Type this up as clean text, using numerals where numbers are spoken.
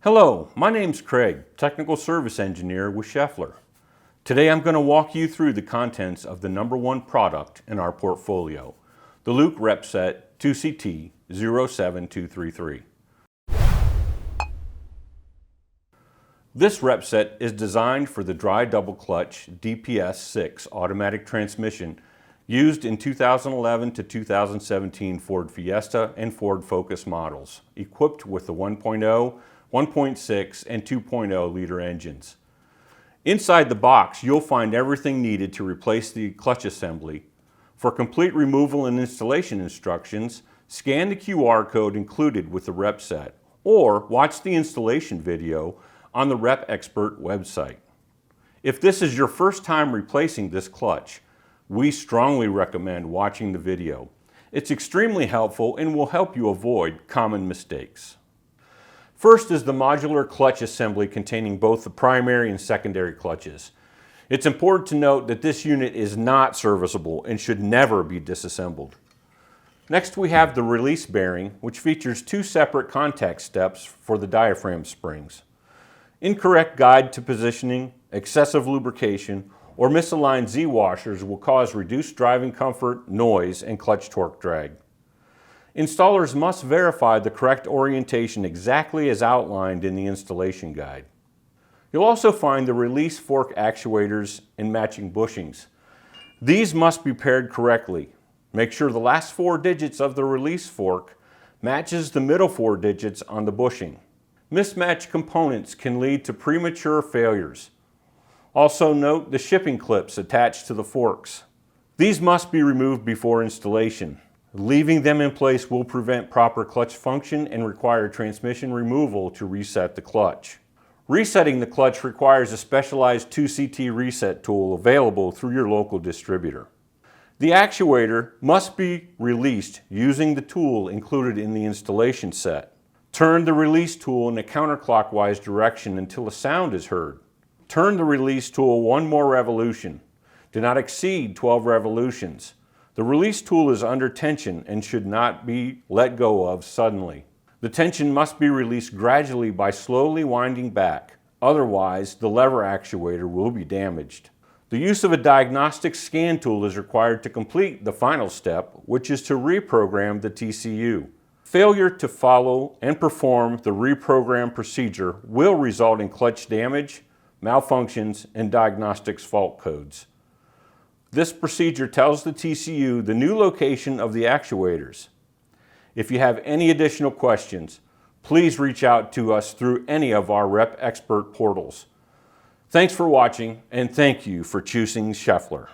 Hello, my name's Craig, Technical Service Engineer with SCHAEFFLER. Today I'm going to walk you through the contents of the #1 product in our portfolio, the LuK REPXPERT 2CT 07233. This REPXPERT is designed for the dry double clutch DPS6 automatic transmission used in 2011 to 2017 Ford Fiesta and Ford Focus models, equipped with the 1.0, 1.6 and 2.0 liter engines. Inside the box, you'll find everything needed to replace the clutch assembly. For complete removal and installation instructions, scan the QR code included with the REPXPERT or watch the installation video on the REPXPERT website. If this is your first time replacing this clutch, we strongly recommend watching the video. It's extremely helpful and will help you avoid common mistakes. First is the modular clutch assembly containing both the primary and secondary clutches. It's important to note that this unit is not serviceable and should never be disassembled. Next we have the release bearing, which features 2 separate contact steps for the diaphragm springs. Incorrect guide to positioning, excessive lubrication, or misaligned Z-washers will cause reduced driving comfort, noise, and clutch torque drag. Installers must verify the correct orientation exactly as outlined in the installation guide. You'll also find the release fork actuators and matching bushings. These must be paired correctly. Make sure the last 4 digits of the release fork matches the middle 4 digits on the bushing. Mismatched components can lead to premature failures. Also note the shipping clips attached to the forks. These must be removed before installation. Leaving them in place will prevent proper clutch function and require transmission removal to reset the clutch. Resetting the clutch requires a specialized 2CT reset tool available through your local distributor. The actuator must be released using the tool included in the installation set. Turn the release tool in a counterclockwise direction until a sound is heard. Turn the release tool 1 more revolution. Do not exceed 12 revolutions. The release tool is under tension and should not be let go of suddenly. The tension must be released gradually by slowly winding back. Otherwise, the lever actuator will be damaged. The use of a diagnostic scan tool is required to complete the final step, which is to reprogram the TCU. Failure to follow and perform the reprogram procedure will result in clutch damage, malfunctions, and diagnostics fault codes. This procedure tells the TCU the new location of the actuators. If you have any additional questions, please reach out to us through any of our REPXPERT portals. Thanks for watching, and thank you for choosing SCHAEFFLER.